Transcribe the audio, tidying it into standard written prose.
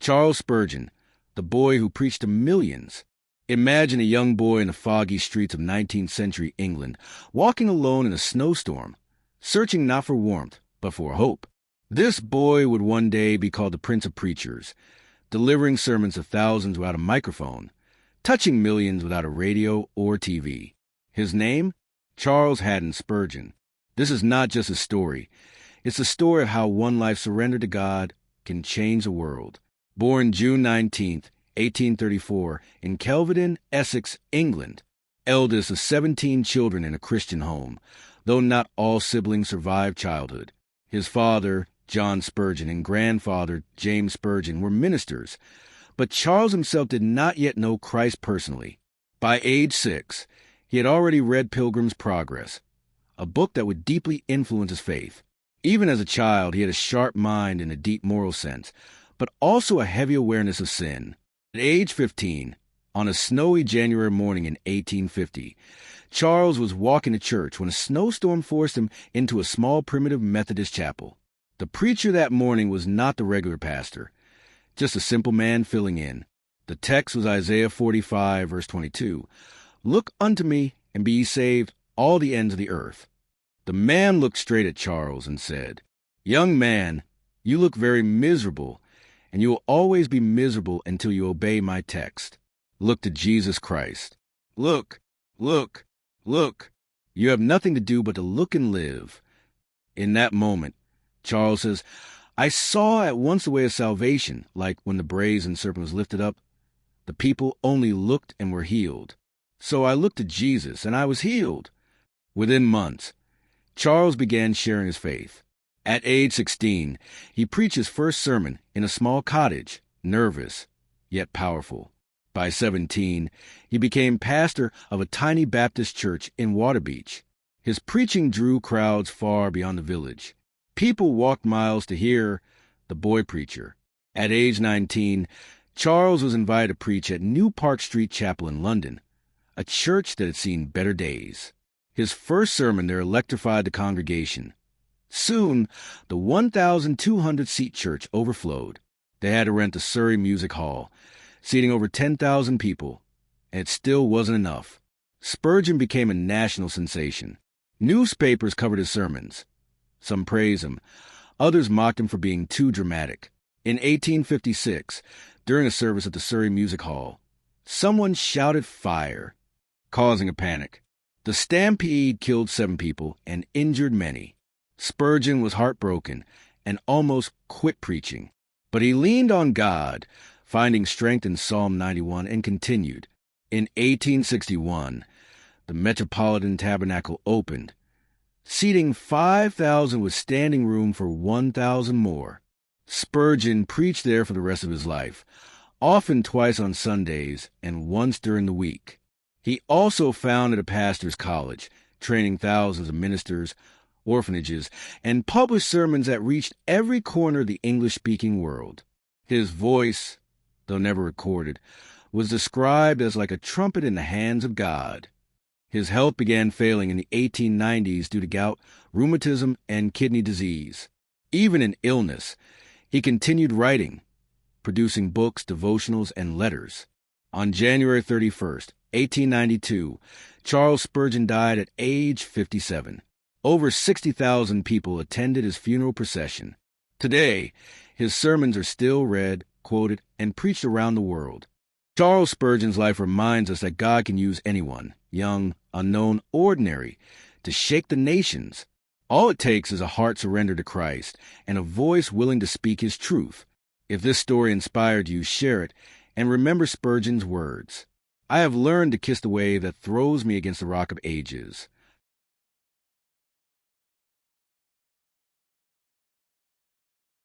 Charles Spurgeon, the boy who preached to millions. Imagine a young boy in the foggy streets of 19th century England, walking alone in a snowstorm, searching not for warmth, but for hope. This boy would one day be called the Prince of Preachers, delivering sermons to thousands without a microphone, touching millions without a radio or TV. His name? Charles Haddon Spurgeon. This is not just a story. It's the story of how one life surrendered to God can change the world. Born June 19, 1834, in Kelvedon, Essex, England, eldest of 17 children in a Christian home, though not all siblings survived childhood. His father, John Spurgeon, and grandfather, James Spurgeon, were ministers, but Charles himself did not yet know Christ personally. By age 6, he had already read Pilgrim's Progress, a book that would deeply influence his faith. Even as a child, he had a sharp mind in a deep moral sense, but also a heavy awareness of sin. At age 15, on a snowy January morning in 1850, Charles was walking to church when a snowstorm forced him into a small primitive Methodist chapel. The preacher that morning was not the regular pastor, just a simple man filling in. The text was Isaiah 45, verse 22. "Look unto me, and be ye saved, all the ends of the earth." The man looked straight at Charles and said, "Young man, you look very miserable, and you will always be miserable until you obey my text. Look to Jesus Christ. Look, look, look. You have nothing to do but to look and live." In that moment, Charles says, "I saw at once the way of salvation, like when the brazen serpent was lifted up. The people only looked and were healed. So I looked to Jesus, and I was healed." Within months, Charles began sharing his faith. At age 16, he preached his first sermon in a small cottage, nervous, yet powerful. By 17, he became pastor of a tiny Baptist church in Waterbeach. His preaching drew crowds far beyond the village. People walked miles to hear the boy preacher. At age 19, Charles was invited to preach at New Park Street Chapel in London, a church that had seen better days. His first sermon there electrified the congregation. Soon, the 1,200-seat church overflowed. They had to rent the Surrey Music Hall, seating over 10,000 people, and it still wasn't enough. Spurgeon became a national sensation. Newspapers covered his sermons. Some praised him. Others mocked him for being too dramatic. In 1856, during a service at the Surrey Music Hall, someone shouted fire, causing a panic. The stampede killed 7 people and injured many. Spurgeon was heartbroken and almost quit preaching. But he leaned on God, finding strength in Psalm 91, and continued. In 1861, the Metropolitan Tabernacle opened, seating 5,000 with standing room for 1,000 more. Spurgeon preached there for the rest of his life, often twice on Sundays and once during the week. He also founded a pastor's college, training thousands of ministers, orphanages, and published sermons that reached every corner of the English-speaking world. His voice, though never recorded, was described as like a trumpet in the hands of God. His health began failing in the 1890s due to gout, rheumatism, and kidney disease. Even in illness, he continued writing, producing books, devotionals, and letters. On January 31st, 1892, Charles Spurgeon died at age 57. Over 60,000 people attended his funeral procession. Today, his sermons are still read, quoted, and preached around the world. Charles Spurgeon's life reminds us that God can use anyone, young, unknown, ordinary, to shake the nations. All it takes is a heart surrendered to Christ and a voice willing to speak his truth. If this story inspired you, share it, and remember Spurgeon's words. "I have learned to kiss the wave that throws me against the rock of ages.